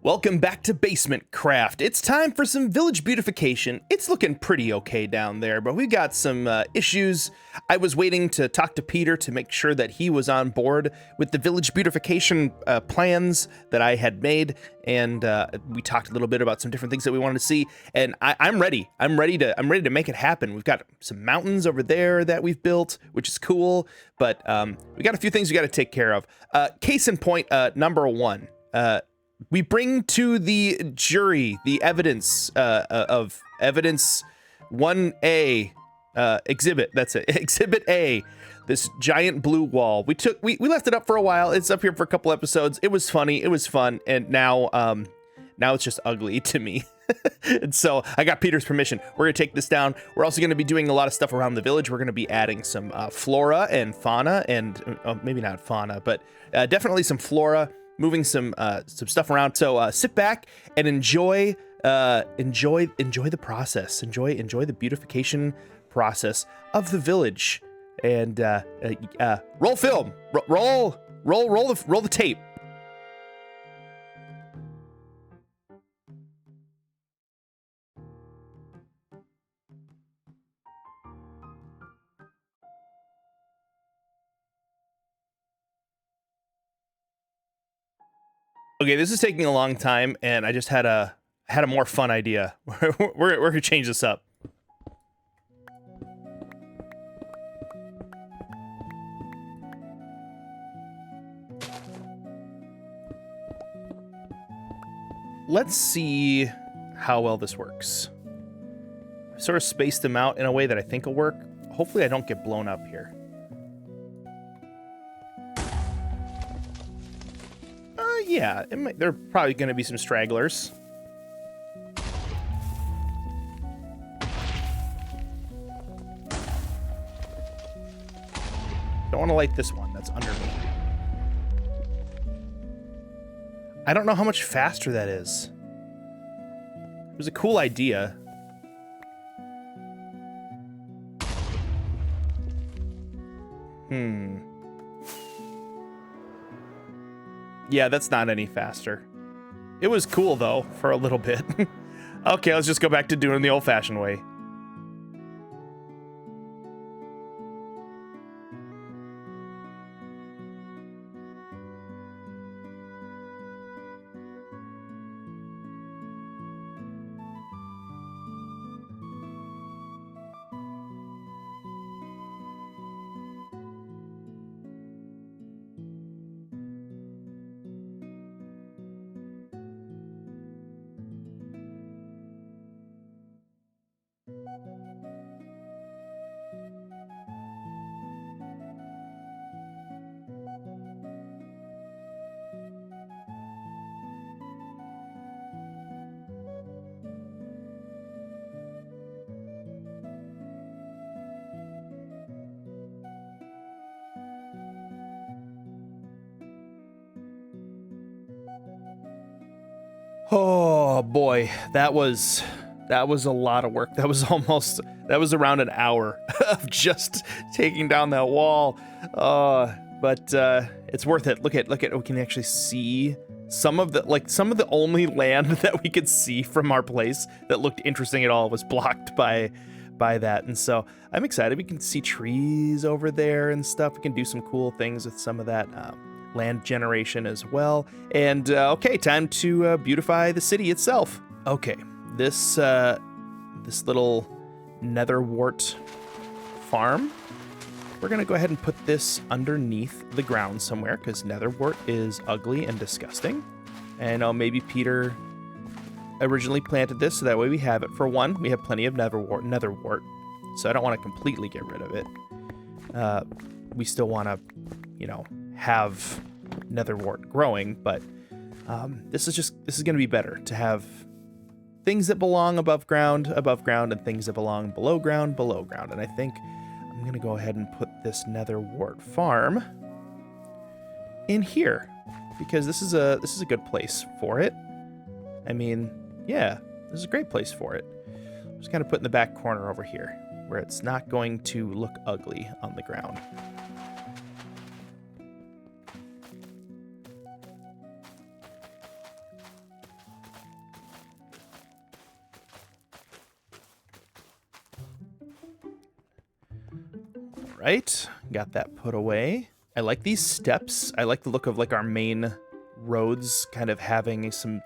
Welcome back to BasementCraft. It's time for some village beautification. It's looking pretty okay down there, but we got some issues. I was waiting to talk to Peter to make sure that he was on board with the village beautification plans that I had made, and we talked a little bit about some different things that we wanted to see. And I'm ready. I'm ready to make it happen. We've got some mountains over there that we've built, which is cool, but we got a few things we got to take care of. Case in point, number one. We bring to the jury the evidence of evidence 1A exhibit. That's it. Exhibit A. This giant blue wall. We left it up for a while. It's up here for a couple episodes. It was funny. It was fun. And now it's just ugly to me. And so I got Peter's permission. We're gonna take this down. We're also gonna be doing a lot of stuff around the village. We're gonna be adding some flora and fauna, and maybe not fauna, but definitely some flora. Moving some stuff around. So sit back and enjoy the process. Enjoy the beautification process of the village. And roll film. Roll the tape. Okay, this is taking a long time, and I just had a more fun idea. We're gonna change this up. Let's see how well this works. I sort of spaced them out in a way that I think will work. Hopefully I don't get blown up here. Yeah, there are probably going to be some stragglers. Don't want to light this one that's under me. I don't know how much faster that is. It was a cool idea. Yeah, that's not any faster. It was cool, though, for a little bit. Okay, let's just go back to doing the old-fashioned way. Oh boy, that was a lot of work. That was around an hour of just taking down that wall. But it's worth it. Look at we can actually see some of the only land that we could see from our place that looked interesting at all was blocked by that. And so I'm excited. We can see trees over there and stuff. We can do some cool things with some of that land generation as well. And okay, time to beautify the city itself. Okay, this little nether wart farm, we're gonna go ahead and put this underneath the ground somewhere because nether wart is ugly and disgusting. And maybe Peter originally planted this so that way we have it. For one, we have plenty of nether wart, so I don't want to completely get rid of it. We still want to, have nether wart growing, but this is going to be better to have things that belong above ground, and things that belong below ground. And I think I'm going to go ahead and put this nether wart farm in here because this is a good place for it. I mean, yeah, this is a great place for it. I'm just going to put in the back corner over here where it's not going to look ugly on the ground. right, got that put away. I like these steps. I like the look of like our main roads kind of having some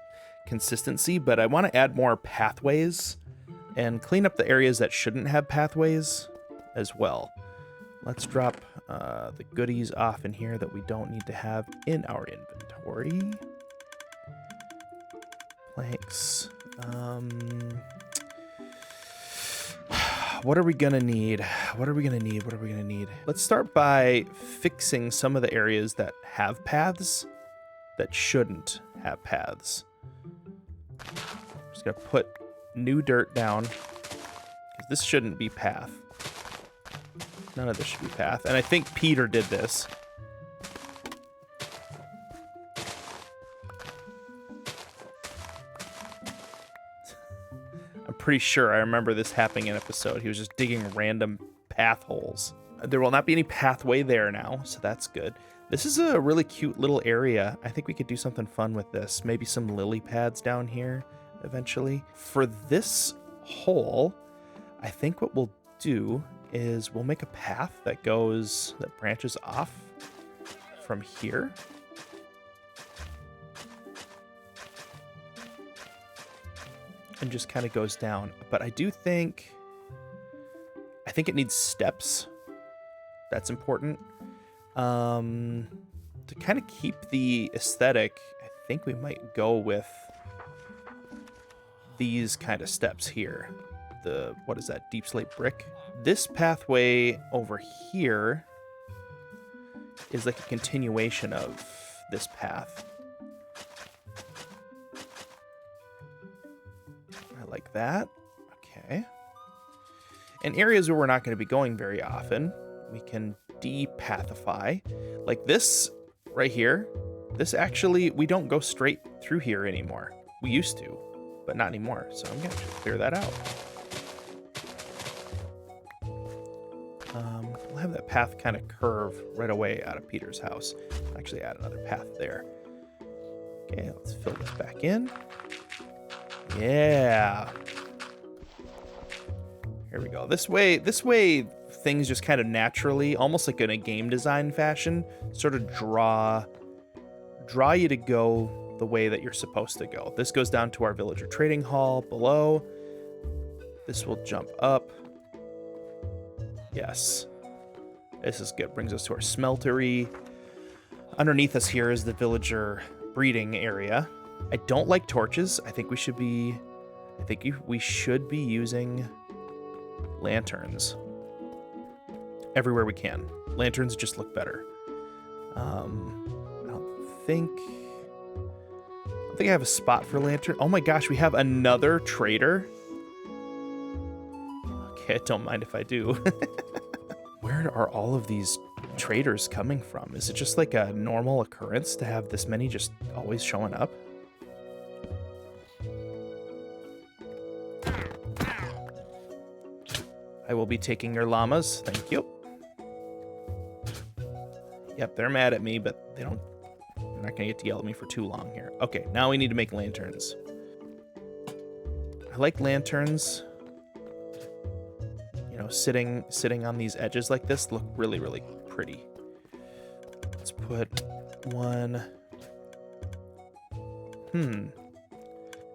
consistency, but I want to add more pathways and clean up the areas that shouldn't have pathways as well. Let's drop the goodies off in here that we don't need to have in our inventory. Planks. What are we gonna need? What are we gonna need? What are we gonna need? Let's start by fixing some of the areas that have paths that shouldn't have paths. Just gonna put new dirt down, because this shouldn't be path. None of this should be path. And I think Peter did this. I'm pretty sure I remember this happening in an episode. He was just digging random path holes. There will not be any pathway there now, so that's good. This is a really cute little area. I think we could do something fun with this. Maybe some lily pads down here eventually. For this hole, I think what we'll do is we'll make a path that branches off from here. And just kind of goes down. But I think it needs steps. That's important. To kind of keep the aesthetic, I think we might go with these kind of steps here. What is that, deep slate brick? This pathway over here is like a continuation of this path. I like that. Okay. In areas where we're not going to be going very often, we can depathify. Like this right here, this actually, we don't go straight through here anymore. We used to, but not anymore. So I'm going to clear that out. We'll have that path kind of curve right away out of Peter's house. I'll actually add another path there. Okay, let's fill this back in. Yeah. Here we go. This way things just kind of naturally, almost like in a game design fashion, sort of draw you to go the way that you're supposed to go. This goes down to our villager trading hall below. This will jump up. Yes. This is good. Brings us to our smeltery. Underneath us here is the villager breeding area. I don't like torches. I think we should be using lanterns everywhere we can. Lanterns just look better. I don't think I have a spot for lantern. Oh my gosh, we have another trader. Okay, I don't mind if I do. Where are all of these traders coming from? Is it just like a normal occurrence to have this many just always showing up? I will be taking your llamas. Thank you. Yep, they're mad at me, but they're not going to get to yell at me for too long here. Okay, now we need to make lanterns. I like lanterns. You know, sitting on these edges like this look really, really pretty. Let's put one.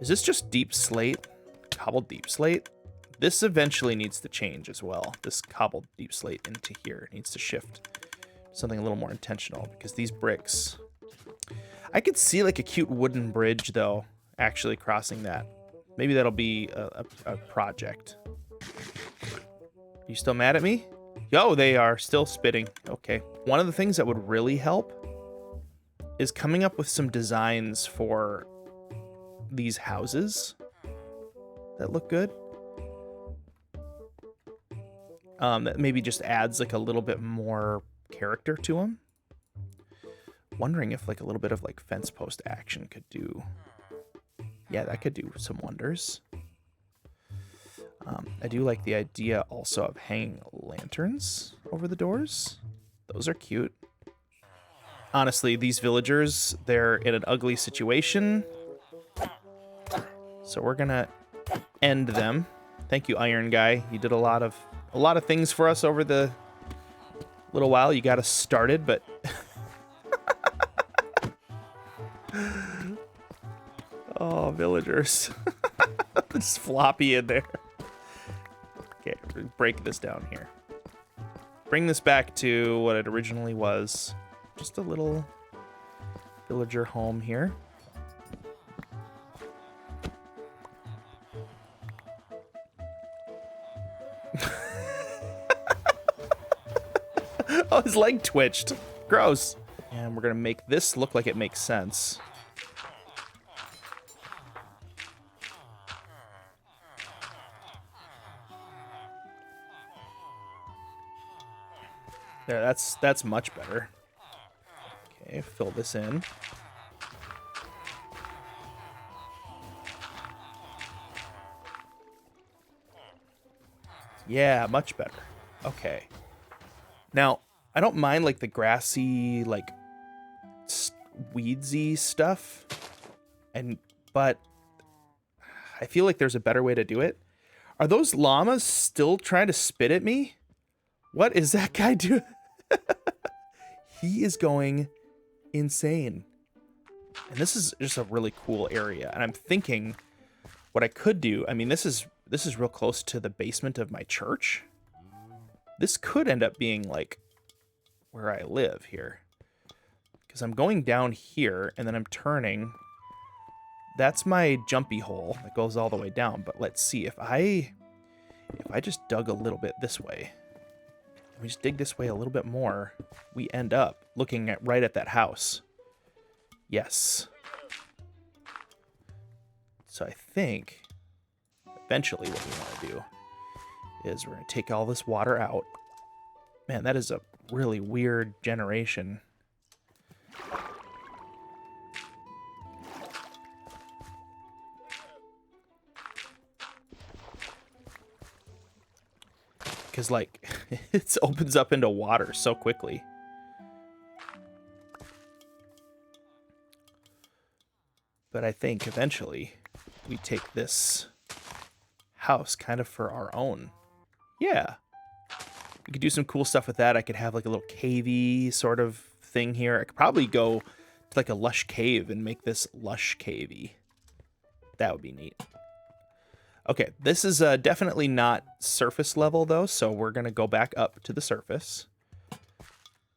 Is this just deep slate? Cobbled deep slate? This eventually needs to change as well. This cobbled deep slate into here needs to shift to something a little more intentional, because these bricks... I could see like a cute wooden bridge, though, actually crossing that. Maybe that'll be a project. You still mad at me? Yo, they are still spitting. Okay. One of the things that would really help is coming up with some designs for these houses that look good. That maybe just adds like a little bit more character to them. Wondering if like a little bit of like fence post action could do. Yeah, that could do some wonders. I do like the idea also of hanging lanterns over the doors. Those are cute. Honestly, these villagers, they're in an ugly situation. So we're gonna end them. Thank you, Iron Guy. You did a lot of things for us over the little while you got us started, but oh, villagers. This floppy in there. Okay, break this down here. Bring this back to what it originally was. Just a little villager home here. Oh, his leg twitched. Gross. And we're going to make this look like it makes sense. There, that's much better. Okay, fill this in. Yeah, much better. Okay. Now, I don't mind like the grassy, like weedsy stuff, but I feel like there's a better way to do it. Are those llamas still trying to spit at me? What is that guy doing? He is going insane. And this is just a really cool area. And I'm thinking what I could do, I mean, this is real close to the basement of my church. This could end up being like where I live here. Because I'm going down here and then I'm turning. That's my jumpy hole that goes all the way down. But let's see, if I just dug a little bit this way, we just dig this way a little bit more, we end up looking at right at that house. Yes. So I think eventually what we want to do is we're going to take all this water out. Man, that is a really weird generation. Because, like, it opens up into water so quickly. But I think eventually we take this house kind of for our own. Yeah. We could do some cool stuff with that. I could have, like, a little cavey sort of thing here. I could probably go to, like, a lush cave and make this lush cavey. That would be neat. Okay, this is definitely not surface level, though, so we're going to go back up to the surface.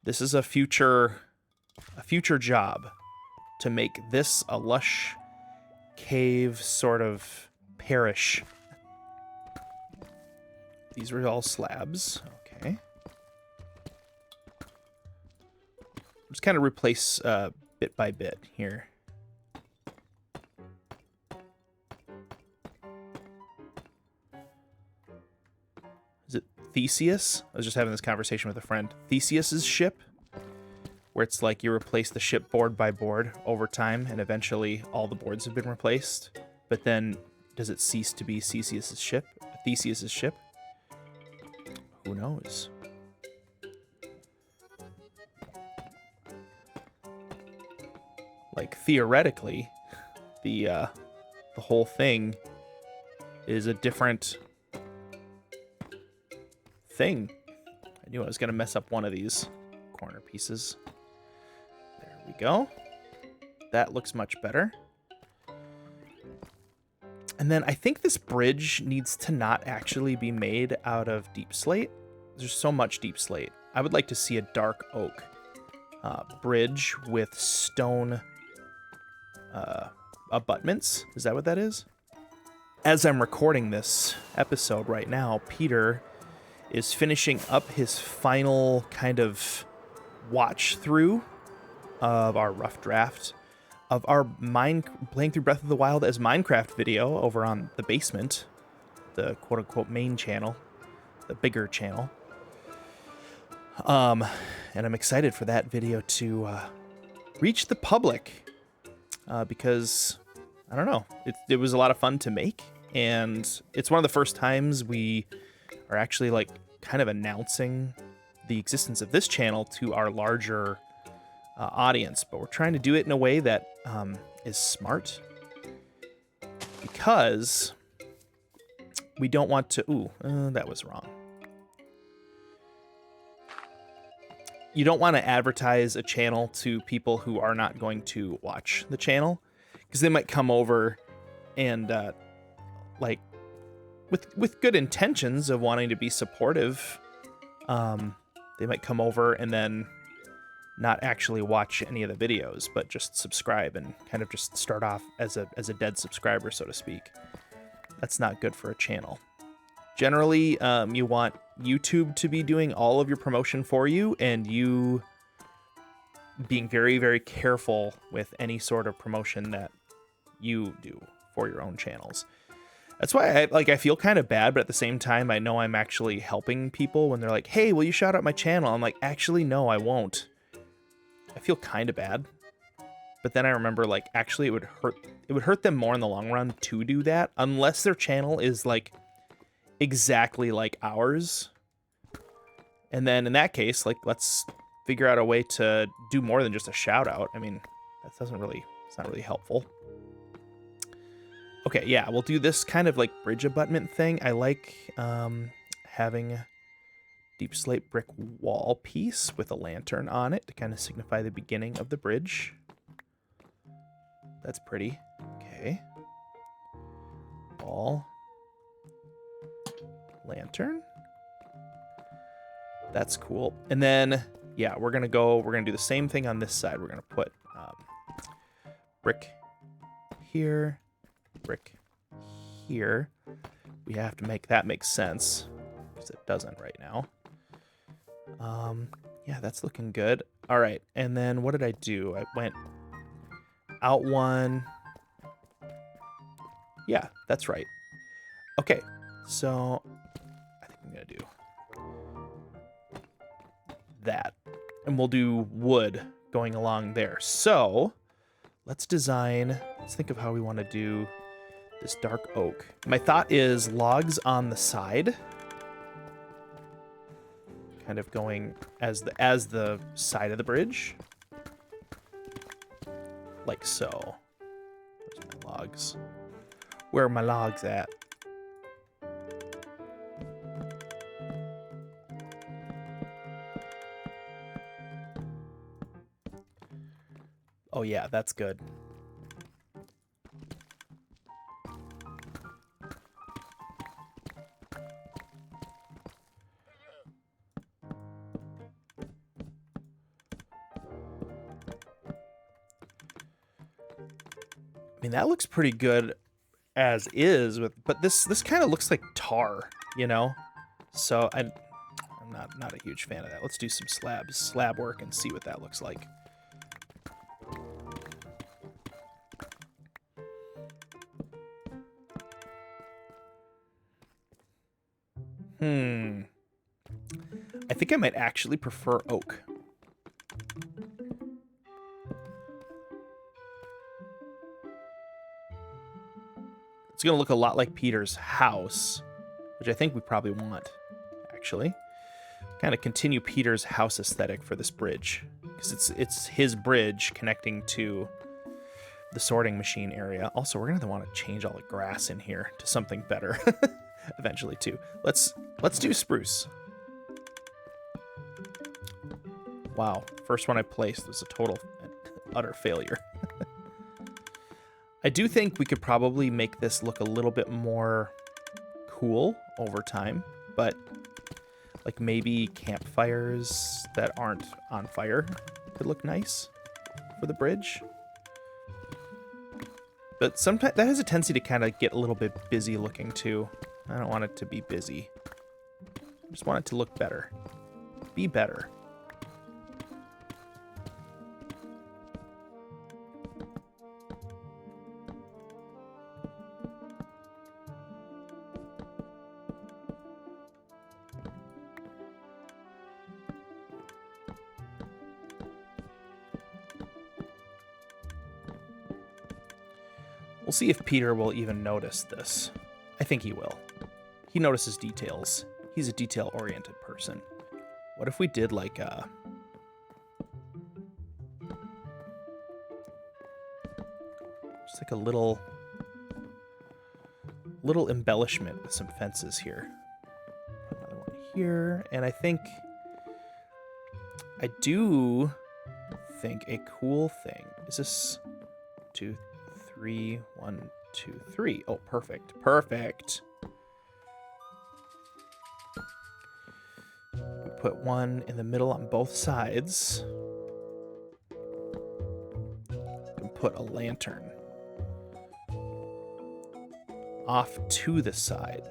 This is a future job to make this a lush cave sort of parish. These are all slabs. Okay. Just kind of replace bit by bit here. Is it Theseus? I was just having this conversation with a friend. Theseus's ship, where it's like you replace the ship board by board over time, and eventually all the boards have been replaced. But then, does it cease to be Theseus's ship? Theseus's ship? Who knows? Like, theoretically, the whole thing is a different thing. I knew I was going to mess up one of these corner pieces. There we go. That looks much better. And then I think this bridge needs to not actually be made out of deep slate. There's so much deep slate. I would like to see a dark oak bridge with stone abutments. Is that what that is? As I'm recording this episode right now, Peter is finishing up his final kind of watch through of our rough draft of our playing through Breath of the Wild as Minecraft video over on the basement, the quote-unquote main channel, the bigger channel. And I'm excited for that video to reach the public because, I don't know, it was a lot of fun to make, and it's one of the first times we are actually like kind of announcing the existence of this channel to our larger audience, but we're trying to do it in a way that is smart, because we don't want to... Ooh, that was wrong. you don't want to advertise a channel to people who are not going to watch the channel, because they might come over and like with good intentions of wanting to be supportive. They might come over and then not actually watch any of the videos, but just subscribe and kind of just start off as a dead subscriber, so to speak. That's not good for a channel. Generally, you want YouTube to be doing all of your promotion for you, and you being very, very careful with any sort of promotion that you do for your own channels. That's why I feel kind of bad, but at the same time, I know I'm actually helping people when they're like, hey, will you shout out my channel? I'm like, actually, no, I won't. I feel kind of bad. But then I remember, like, actually it would hurt them more in the long run to do that, unless their channel is like exactly like ours. And then in that case, like, let's figure out a way to do more than just a shout out. I mean, it's not really helpful. Okay, yeah, we'll do this kind of like bridge abutment thing. I like having a deep slate brick wall piece with a lantern on it to kind of signify the beginning of the bridge. That's pretty. Okay. Wall. Lantern. That's cool. And then, yeah, we're gonna do the same thing on this side. We're gonna put brick here, brick here. We have to make that make sense, because it doesn't right now. Yeah, that's looking good. All right, and then what did I do? I went out one. Yeah, that's right. Okay, so I think I'm gonna do that, and we'll do wood going along there. So let's think of how we want to do this dark oak. My thought is logs on the side, kind of going as the side of the bridge, like so. Where's my logs? Where are my logs at? Oh yeah, that's good. I mean, that looks pretty good as is, but this kind of looks like tar, you know? So I'm not a huge fan of that. Let's do some slab work and see what that looks like. I think I might actually prefer oak. It's going to look a lot like Peter's house, which I think we probably want, actually. Kind of continue Peter's house aesthetic for this bridge, because it's his bridge connecting to the sorting machine area. Also, we're going to want to change all the grass in here to something better eventually, too. Let's do spruce. Wow, first one I placed was a total and utter failure. I do think we could probably make this look a little bit more cool over time, but like maybe campfires that aren't on fire could look nice for the bridge. But sometimes that has a tendency to kind of get a little bit busy looking too. I don't want it to be busy. I just want it to look better. Be better. We'll see if Peter will even notice this. I think he will. He notices details. He's a detail-oriented person. What if we did like a... just like a little embellishment with some fences here. Put another one here, and I think I do think a cool thing is this 2, 3, 1, 2, 3. Oh, perfect. Perfect. We put one in the middle on both sides. And put a lantern off to the side.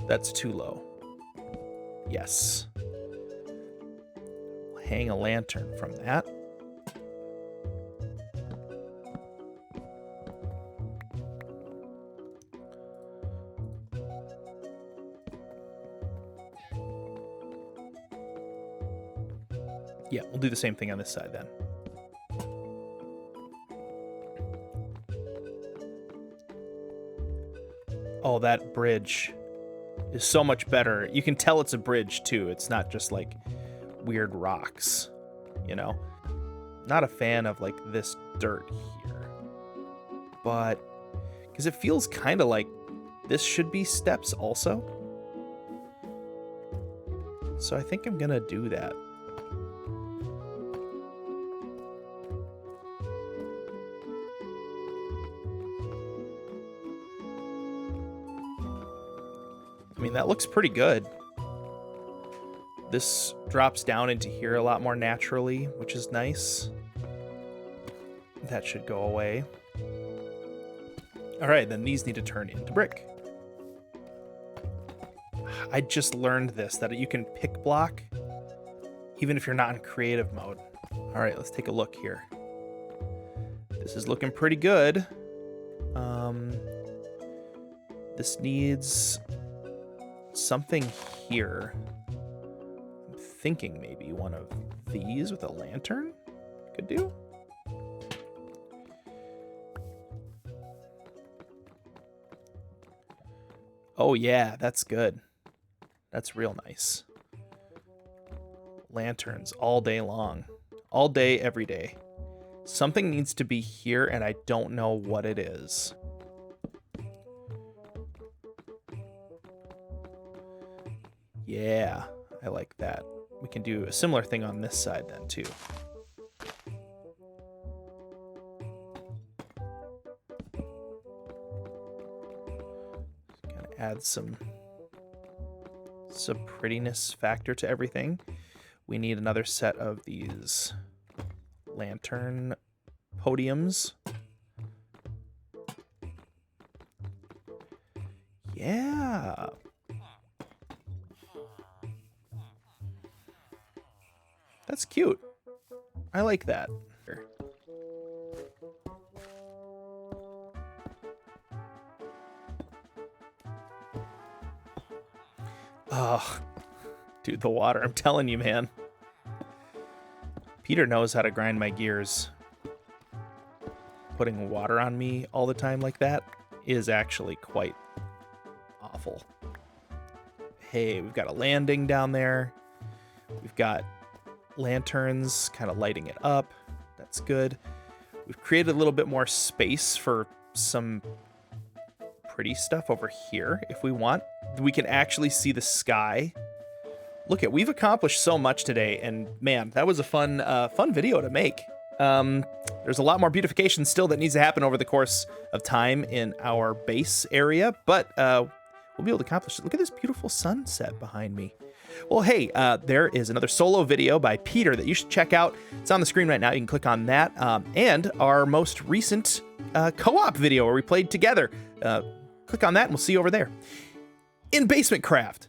That's too low. Yes. Hang a lantern from that. Yeah, we'll do the same thing on this side then. Oh, that bridge is so much better. You can tell it's a bridge too. It's not just like weird rocks, you know? Not a fan of like this dirt here, but because it feels kind of like this should be steps also. So I think I'm gonna do that. I mean, that looks pretty good. This drops down into here a lot more naturally, which is nice. That should go away. All right, then these need to turn into brick. I just learned this, that you can pick block even if you're not in creative mode. All right, let's take a look here. This is looking pretty good. This needs something here. I'm thinking maybe one of these with a lantern could do. Oh yeah, that's good. That's real nice. Lanterns all day long. All day, every day. Something needs to be here, and I don't know what it is. Yeah, I like that. We can do a similar thing on this side then, too. Kind of add some prettiness factor to everything. We need another set of these lantern podiums. Yeah. That's cute. I like that. Oh, dude, the water. I'm telling you, man. Peter knows how to grind my gears. Putting water on me all the time like that is actually quite awful. Hey, we've got a landing down there. We've got lanterns kind of lighting it up. That's good. We've created a little bit more space for some pretty stuff over here if we want. We can actually see the sky. Look at, we've accomplished so much today, and man, that was a fun video to make. There's a lot more beautification still that needs to happen over the course of time in our base area, but we'll be able to accomplish it. Look at this beautiful sunset behind me. Well, hey, there is another solo video by Peter that you should check out. It's on the screen right now. You can click on that. And our most recent co-op video where we played together. Click on that and we'll see you over there. In BasementCraft.